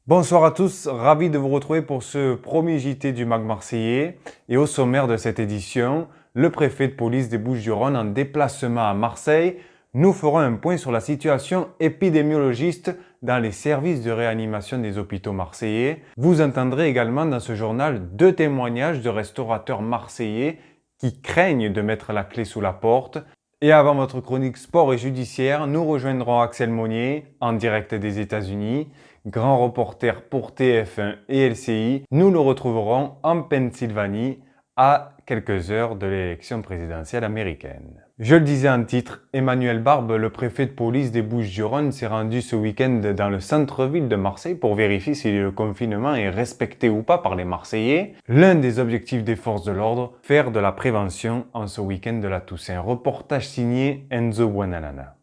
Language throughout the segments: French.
Bonsoir à tous, ravi de vous retrouver pour ce premier JT du MAG marseillais. Et au sommaire de cette édition, le préfet de police des Bouches-du-Rhône en déplacement à Marseille. Nous ferons un point sur la situation épidémiologiste dans les services de réanimation des hôpitaux marseillais. Vous entendrez également dans ce journal 2 témoignages de restaurateurs marseillais qui craignent de mettre la clé sous la porte. Et avant votre chronique sport et judiciaire, nous rejoindrons Axel Monnier en direct des États-Unis. Grand reporter pour TF1 et LCI, nous le retrouverons en Pennsylvanie à quelques heures de l'élection présidentielle américaine. Je le disais en titre, Emmanuel Barbe, le préfet de police des Bouches-du-Rhône, s'est rendu ce week-end dans le centre-ville de Marseille pour vérifier si le confinement est respecté ou pas par les Marseillais. L'un des objectifs des forces de l'ordre, faire de la prévention en ce week-end de la Toussaint. Reportage signé Enzo Buonanana.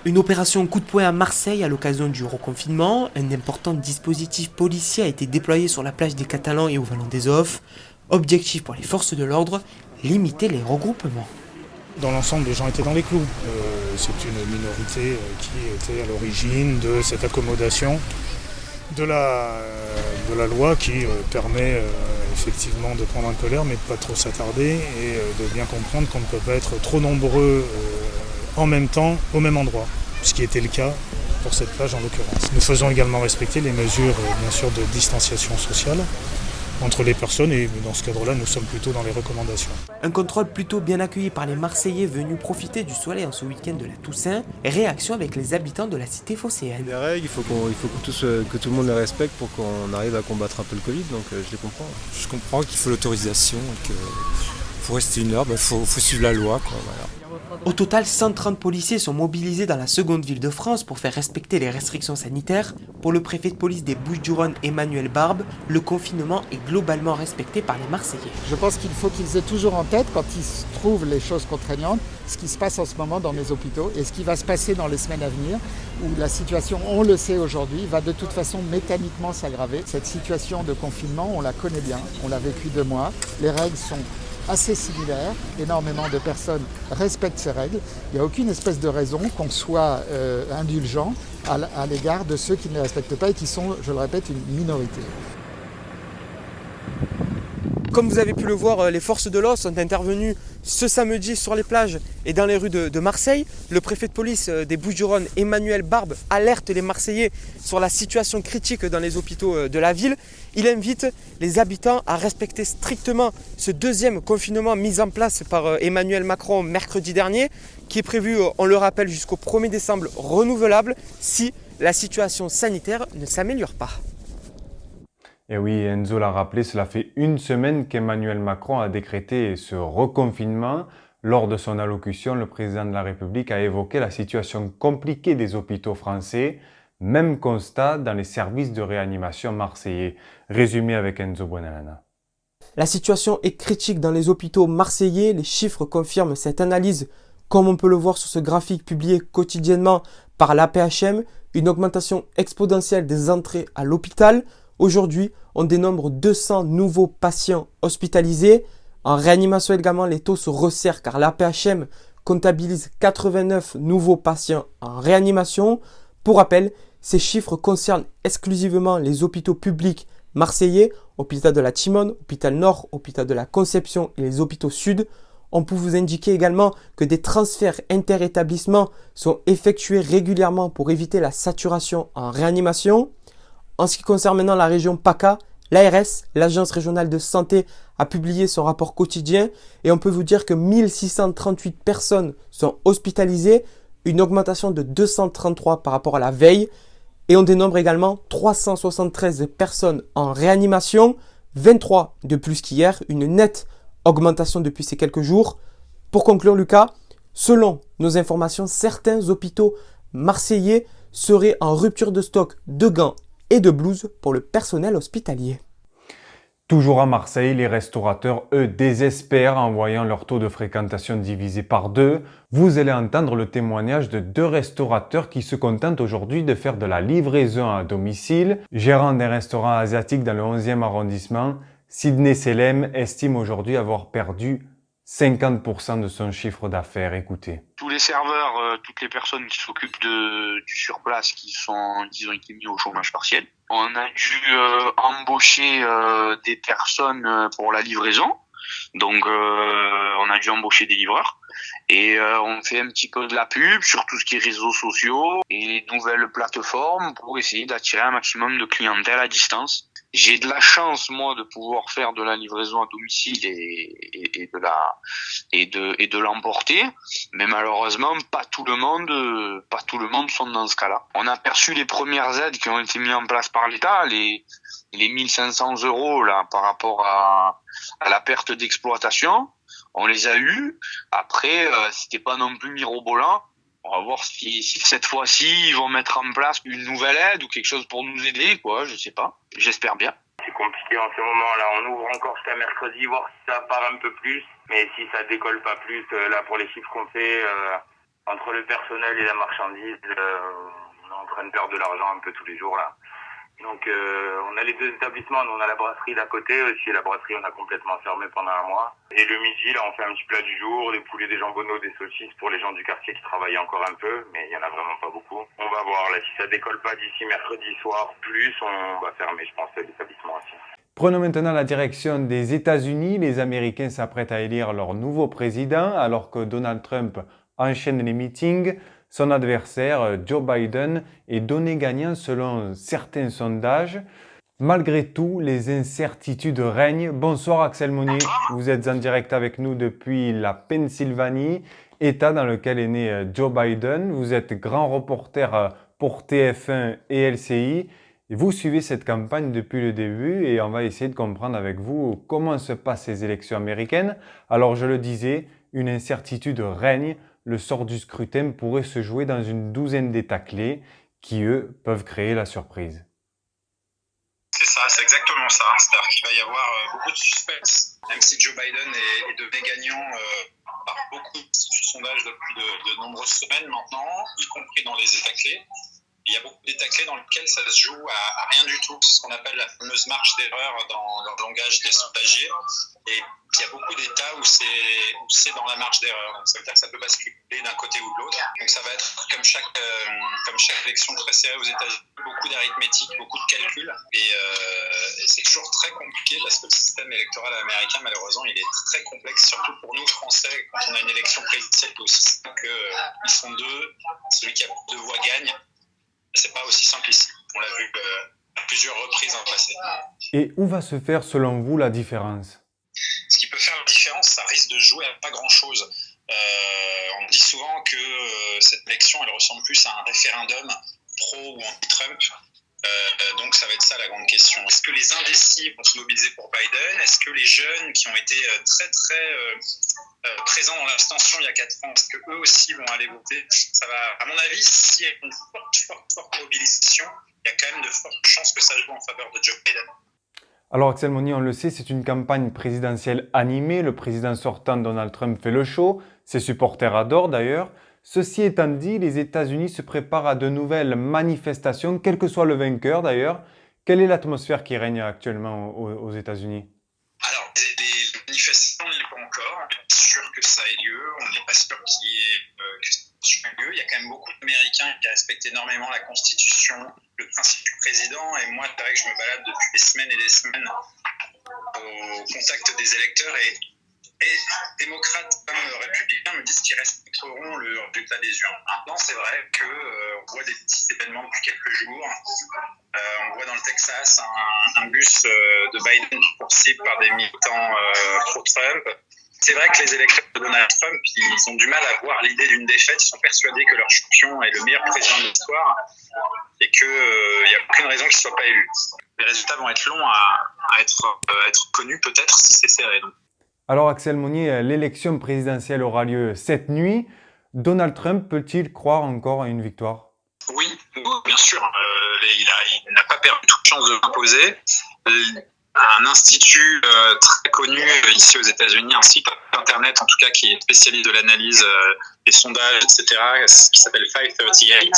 Une opération coup de poing à Marseille à l'occasion du reconfinement. Un important dispositif policier a été déployé sur la plage des Catalans et au Vallon des Offres. Objectif pour les forces de l'ordre, limiter les regroupements. Dans l'ensemble, les gens étaient dans les clous. C'est une minorité qui était à l'origine de cette accommodation de la loi qui permet effectivement de prendre un peu l'air, mais de ne pas trop s'attarder et de bien comprendre qu'on ne peut pas être trop nombreux en même temps au même endroit, ce qui était le cas pour cette plage en l'occurrence. Nous faisons également respecter les mesures bien sûr de distanciation sociale entre les personnes et dans ce cadre-là nous sommes plutôt dans les recommandations. Un contrôle plutôt bien accueilli par les Marseillais venus profiter du soleil en ce week-end de la Toussaint. Réaction avec les habitants de la cité phocéenne. Les règles, il faut que tout le monde les respecte pour qu'on arrive à combattre un peu le Covid, donc je les comprends. Je comprends qu'il faut l'autorisation et qu'il faut rester une heure, faut suivre la loi, quoi, voilà. Au total, 130 policiers sont mobilisés dans la seconde ville de France pour faire respecter les restrictions sanitaires. Pour le préfet de police des Bouches-du-Rhône, Emmanuel Barbe, le confinement est globalement respecté par les Marseillais. Je pense qu'il faut qu'ils aient toujours en tête, quand ils trouvent les choses contraignantes, ce qui se passe en ce moment dans les hôpitaux et ce qui va se passer dans les semaines à venir, où la situation, on le sait aujourd'hui, va de toute façon mécaniquement s'aggraver. Cette situation de confinement, on la connaît bien, on l'a vécu 2 mois, les règles sont assez similaires, énormément de personnes respectent ces règles. Il n'y a aucune espèce de raison qu'on soit indulgent à l'égard de ceux qui ne les respectent pas et qui sont, je le répète, une minorité. Comme vous avez pu le voir, les forces de l'ordre sont intervenues ce samedi sur les plages et dans les rues de Marseille. Le préfet de police des Bouches-du-Rhône, Emmanuel Barbe, alerte les Marseillais sur la situation critique dans les hôpitaux de la ville. Il invite les habitants à respecter strictement ce deuxième confinement mis en place par Emmanuel Macron mercredi dernier, qui est prévu, on le rappelle, jusqu'au 1er décembre renouvelable si la situation sanitaire ne s'améliore pas. Et oui, Enzo l'a rappelé, cela fait 1 semaine qu'Emmanuel Macron a décrété ce reconfinement. Lors de son allocution, le président de la République a évoqué la situation compliquée des hôpitaux français. Même constat dans les services de réanimation marseillais. Résumé avec Enzo Buonanana. La situation est critique dans les hôpitaux marseillais. Les chiffres confirment cette analyse. Comme on peut le voir sur ce graphique publié quotidiennement par l'AP-HM, une augmentation exponentielle des entrées à l'hôpital. Aujourd'hui, on dénombre 200 nouveaux patients hospitalisés. En réanimation également, les taux se resserrent car l'AP-HM comptabilise 89 nouveaux patients en réanimation. Pour rappel, ces chiffres concernent exclusivement les hôpitaux publics marseillais, hôpital de la Timone, hôpital Nord, hôpital de la Conception et les hôpitaux Sud. On peut vous indiquer également que des transferts interétablissements sont effectués régulièrement pour éviter la saturation en réanimation. En ce qui concerne maintenant la région PACA, l'ARS, l'Agence régionale de santé, a publié son rapport quotidien et on peut vous dire que 1638 personnes sont hospitalisées, une augmentation de 233 par rapport à la veille. Et on dénombre également 373 personnes en réanimation, 23 de plus qu'hier, une nette augmentation depuis ces quelques jours. Pour conclure, Lucas, selon nos informations, certains hôpitaux marseillais seraient en rupture de stock de gants et de blouses pour le personnel hospitalier. Toujours à Marseille, les restaurateurs, eux, désespèrent en voyant leur taux de fréquentation divisé par 2. Vous allez entendre le témoignage de 2 restaurateurs qui se contentent aujourd'hui de faire de la livraison à domicile. Gérant d'un restaurant asiatique dans le 11e arrondissement, Sidney Selem estime aujourd'hui avoir perdu 50% de son chiffre d'affaires. Écoutez. Tous les serveurs, toutes les personnes qui s'occupent du surplace qui ont été mis au chômage partiel. On a dû embaucher des personnes pour la livraison. Donc on a dû embaucher des livreurs. Et on fait un petit peu de la pub sur tout ce qui est réseaux sociaux et les nouvelles plateformes pour essayer d'attirer un maximum de clientèle à distance. J'ai de la chance, moi, de pouvoir faire de la livraison à domicile et de l'emporter. Mais malheureusement, pas tout le monde sont dans ce cas-là. On a perçu les premières aides qui ont été mises en place par l'État, les 1500 € là, par rapport à la perte d'exploitation. On les a eus. Après, c'était pas non plus mirobolant. On va voir si cette fois-ci, ils vont mettre en place une nouvelle aide ou quelque chose pour nous aider, quoi. Je sais pas. J'espère bien. C'est compliqué en ce moment-là. On ouvre encore jusqu'à mercredi, voir si ça part un peu plus. Mais si ça décolle pas plus, là, pour les chiffres qu'on fait, entre le personnel et la marchandise, on est en train de perdre de l'argent un peu tous les jours, là. Donc on a les deux établissements, on a la brasserie d'à côté aussi, la brasserie on a complètement fermé pendant un mois. Et le midi là on fait un petit plat du jour, des poulets, des jambonneaux, des saucisses pour les gens du quartier qui travaillent encore un peu, mais il y en a vraiment pas beaucoup. On va voir là, si ça décolle pas d'ici mercredi soir plus, on va fermer je pense l'établissement aussi. Prenons maintenant la direction des États-Unis. Les Américains s'apprêtent à élire leur nouveau président alors que Donald Trump enchaîne les meetings. Son adversaire, Joe Biden, est donné gagnant selon certains sondages. Malgré tout, les incertitudes règnent. Bonsoir Axel Monnier, vous êtes en direct avec nous depuis la Pennsylvanie, État dans lequel est né Joe Biden. Vous êtes grand reporter pour TF1 et LCI. Et vous suivez cette campagne depuis le début et on va essayer de comprendre avec vous comment se passent ces élections américaines. Alors je le disais, une incertitude règne. Le sort du scrutin pourrait se jouer dans une douzaine d'États clés qui, eux, peuvent créer la surprise. C'est ça, c'est exactement ça. C'est-à-dire qu'il va y avoir beaucoup de suspense, même si Joe Biden est devenu gagnant par beaucoup de sondages depuis de nombreuses semaines maintenant, y compris dans les États clés. Il y a beaucoup d'États clés dans lesquels ça se joue à rien du tout. C'est ce qu'on appelle la fameuse marge d'erreur dans le langage des sondagiers. Et il y a beaucoup d'États où c'est dans la marge d'erreur. Donc ça veut dire que ça peut basculer d'un côté ou de l'autre. Donc ça va être comme chaque élection très serrée aux États-Unis, beaucoup d'arithmétique, beaucoup de calculs. Et c'est toujours très compliqué parce que le système électoral américain, malheureusement, il est très complexe, surtout pour nous Français, quand on a une élection présidentielle qui est aussi simple qu'ils sont deux, celui qui a plus de voix gagne. C'est pas aussi simple ici. On l'a vu à plusieurs reprises en passé. Et où va se faire selon vous la différence ? Ce qui peut faire la différence, ça risque de jouer à pas grand-chose. On dit souvent que cette élection, elle ressemble plus à un référendum pro ou anti-Trump. Donc ça va être ça la grande question. Est-ce que les indécis vont se mobiliser pour Biden ? Est-ce que les jeunes qui ont été très présents dans l'abstention il y a 4 ans, est-ce qu'eux aussi vont aller voter ? Ça va, à mon avis, s'il y a une forte mobilisation, il y a quand même de fortes chances que ça joue en faveur de Joe Biden. Alors Axel Monnier, on le sait, c'est une campagne présidentielle animée. Le président sortant Donald Trump fait le show. Ses supporters adorent d'ailleurs. Ceci étant dit, les États-Unis se préparent à de nouvelles manifestations, quel que soit le vainqueur d'ailleurs. Quelle est l'atmosphère qui règne actuellement aux États-Unis ? Alors, les manifestations, on n'y est pas encore. On est sûr que ça ait lieu. On n'est pas sûr que ça ait lieu. Il y a quand même beaucoup d'Américains qui respectent énormément la Constitution, le principe du président. Et moi, c'est vrai que je me balade depuis des semaines et des semaines au contact des électeurs et démocrates comme républicains me disent qu'ils respecteront le résultat des urnes. Maintenant, c'est vrai qu'on voit des petits événements depuis quelques jours. On voit dans le Texas un bus de Biden poursuivi par des militants pro-Trump. C'est vrai que les électeurs de Donald Trump, ils ont du mal à voir l'idée d'une défaite. Ils sont persuadés que leur champion est le meilleur président de l'histoire et qu'il n'y a aucune raison qu'il ne soit pas élu. Les résultats vont être longs à être connus peut-être si c'est serré. Donc. Alors Axel Monnier, l'élection présidentielle aura lieu cette nuit. Donald Trump peut-il croire encore à une victoire ? Oui, bien sûr. Il n'a pas perdu toute chance de l'imposer. Un institut très connu ici aux États-Unis, un site internet en tout cas qui est spécialiste de l'analyse des sondages, etc., qui s'appelle 538,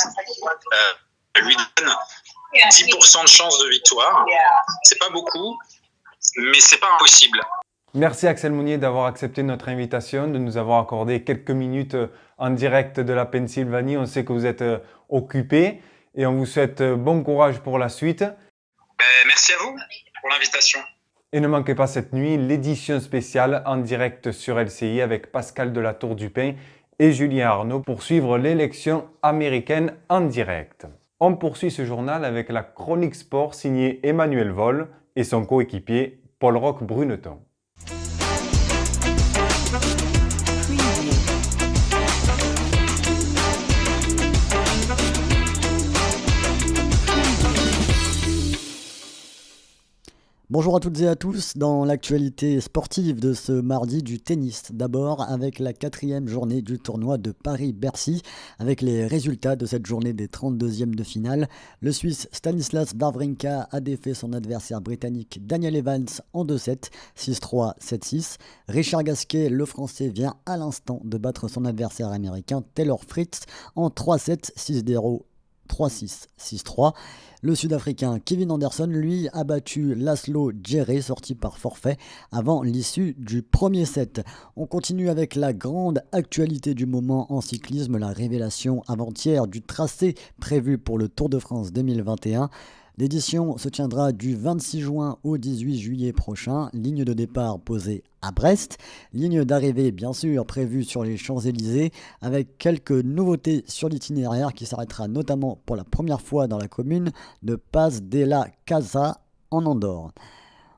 lui donne 10% de chance de victoire. C'est pas beaucoup, mais c'est pas impossible. Merci Axel Monnier d'avoir accepté notre invitation, de nous avoir accordé quelques minutes en direct de la Pennsylvanie. On sait que vous êtes occupé et on vous souhaite bon courage pour la suite. Merci à vous pour l'invitation. Et ne manquez pas cette nuit l'édition spéciale en direct sur LCI avec Pascal de la Tour-du-Pin et Julien Arnaud pour suivre l'élection américaine en direct. On poursuit ce journal avec la chronique sport signée Emmanuel Vol et son coéquipier Paul-Roch Bruneton. Bonjour à toutes et à tous, dans l'actualité sportive de ce mardi du tennis. D'abord avec la 4e journée du tournoi de Paris-Bercy, avec les résultats de cette journée des 32e de finale. Le Suisse Stanislas Wawrinka a défait son adversaire britannique Daniel Evans en 2-7, 6-3, 7-6. Richard Gasquet, le Français, vient à l'instant de battre son adversaire américain Taylor Fritz en 3-7, 6-0. 3-6, 6-3. Le Sud-Africain Kevin Anderson, lui, a battu Laszlo Djere, sorti par forfait, avant l'issue du premier set. On continue avec la grande actualité du moment en cyclisme, la révélation avant-hier du tracé prévu pour le Tour de France 2021. L'édition se tiendra du 26 juin au 18 juillet prochain. Ligne de départ posée à Brest. Ligne d'arrivée, bien sûr, prévue sur les Champs-Élysées, avec quelques nouveautés sur l'itinéraire qui s'arrêtera notamment pour la première fois dans la commune de Pas de la Casa en Andorre.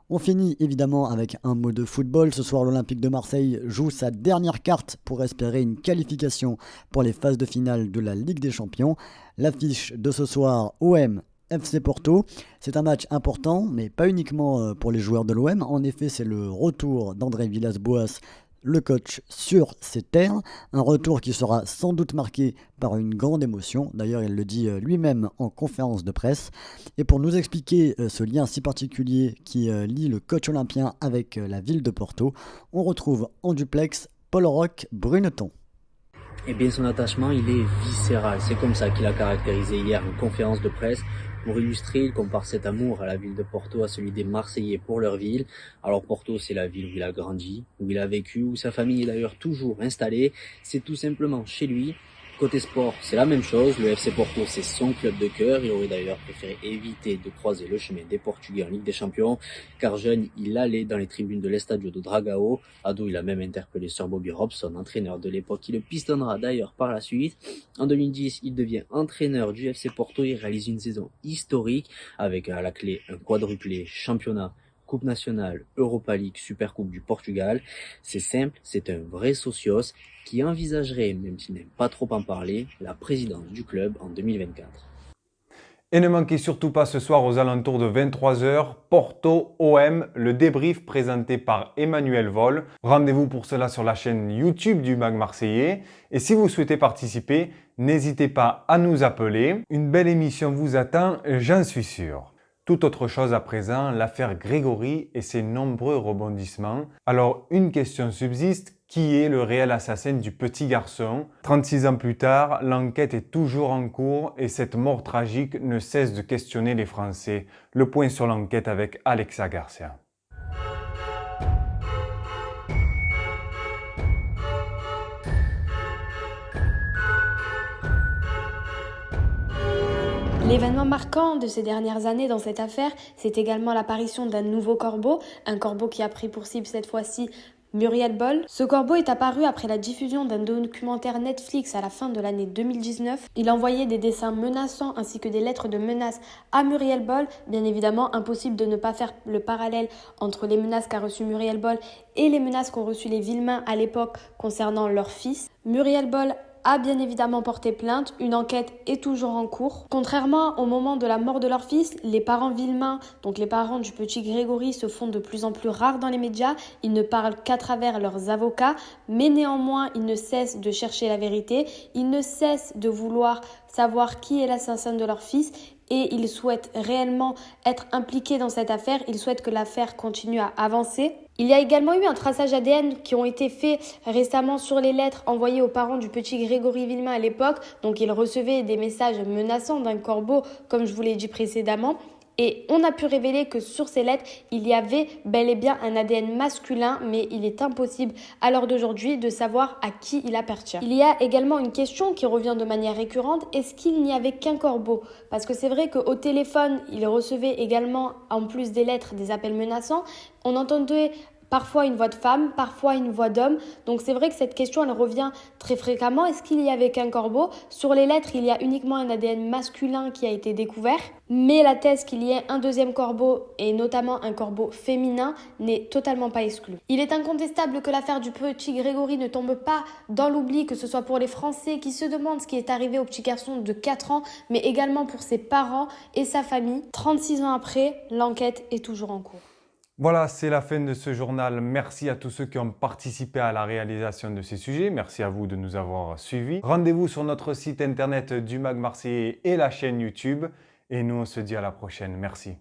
On finit évidemment avec un mot de football. Ce soir, l'Olympique de Marseille joue sa dernière carte pour espérer une qualification pour les phases de finale de la Ligue des Champions. L'affiche de ce soir, OM FC Porto, c'est un match important, mais pas uniquement pour les joueurs de l'OM. En effet, c'est le retour d'André Villas-Boas, le coach, sur ses terres. Un retour qui sera sans doute marqué par une grande émotion. D'ailleurs, il le dit lui-même en conférence de presse. Et pour nous expliquer ce lien si particulier qui lie le coach olympien avec la ville de Porto, on retrouve en duplex Paul-Roch Bruneton. Eh bien, son attachement, il est viscéral. C'est comme ça qu'il a caractérisé hier en conférence de presse. Pour illustrer, il compare cet amour à la ville de Porto à celui des Marseillais pour leur ville. Alors Porto, c'est la ville où il a grandi, où il a vécu, où sa famille est d'ailleurs toujours installée. C'est tout simplement chez lui. Côté sport, c'est la même chose. Le FC Porto, c'est son club de cœur. Il aurait d'ailleurs préféré éviter de croiser le chemin des Portugais en Ligue des Champions. Car jeune, il allait dans les tribunes de l'Estadio de Dragao. Ado, il a même interpellé Sir Bobby Robson, entraîneur de l'époque, qui le pistonnera d'ailleurs par la suite. En 2010, il devient entraîneur du FC Porto. Il réalise une saison historique avec à la clé un quadruplé championnat, Coupe nationale, Europa League, Super Coupe du Portugal. C'est simple, c'est un vrai socios qui envisagerait, même s'il n'aime pas trop en parler, la présidence du club en 2024. Et ne manquez surtout pas ce soir aux alentours de 23h, Porto OM, le débrief présenté par Emmanuel Vol. Rendez-vous pour cela sur la chaîne YouTube du MAG Marseillais. Et si vous souhaitez participer, n'hésitez pas à nous appeler. Une belle émission vous attend, j'en suis sûr. Tout autre chose à présent, l'affaire Grégory et ses nombreux rebondissements. Alors une question subsiste, qui est le réel assassin du petit garçon? 36 ans plus tard, l'enquête est toujours en cours et cette mort tragique ne cesse de questionner les Français. Le point sur l'enquête avec Alexa Garcia. L'événement marquant de ces dernières années dans cette affaire, c'est également l'apparition d'un nouveau corbeau, un corbeau qui a pris pour cible cette fois-ci Muriel Boll. Ce corbeau est apparu après la diffusion d'un documentaire Netflix à la fin de l'année 2019. Il envoyait des dessins menaçants ainsi que des lettres de menaces à Muriel Boll. Bien évidemment, impossible de ne pas faire le parallèle entre les menaces qu'a reçues Muriel Boll et les menaces qu'ont reçues les Villemains à l'époque concernant leur fils. Muriel Boll a bien évidemment porté plainte, une enquête est toujours en cours. Contrairement au moment de la mort de leur fils, les parents Villemains, donc les parents du petit Grégory, se font de plus en plus rares dans les médias. Ils ne parlent qu'à travers leurs avocats, mais néanmoins, ils ne cessent de chercher la vérité. Ils ne cessent de vouloir savoir qui est l'assassin de leur fils et ils souhaitent réellement être impliqués dans cette affaire. Ils souhaitent que l'affaire continue à avancer. Il y a également eu un traçage ADN qui ont été faits récemment sur les lettres envoyées aux parents du petit Grégory Villemain à l'époque. Donc ils recevaient des messages menaçants d'un corbeau, comme je vous l'ai dit précédemment. et on a pu révéler que sur ces lettres, il y avait bel et bien un ADN masculin, mais il est impossible à l'heure d'aujourd'hui de savoir à qui il appartient. Il y a également une question qui revient de manière récurrente, est-ce qu'il n'y avait qu'un corbeau? Parce que c'est vrai qu'au téléphone, il recevait également, en plus des lettres, des appels menaçants. On entendait parfois une voix de femme, parfois une voix d'homme. Donc c'est vrai que cette question, elle revient très fréquemment. Est-ce qu'il y avait qu'un corbeau? Sur les lettres, il y a uniquement un ADN masculin qui a été découvert. Mais la thèse qu'il y ait un deuxième corbeau, et notamment un corbeau féminin, n'est totalement pas exclue. Il est incontestable que l'affaire du petit Grégory ne tombe pas dans l'oubli, que ce soit pour les Français qui se demandent ce qui est arrivé au petit garçon de 4 ans, mais également pour ses parents et sa famille. 36 ans après, l'enquête est toujours en cours. Voilà, c'est la fin de ce journal. Merci à tous ceux qui ont participé à la réalisation de ces sujets. Merci à vous de nous avoir suivis. Rendez-vous sur notre site internet du MAG Marseillais et la chaîne YouTube. Et nous, on se dit à la prochaine. Merci.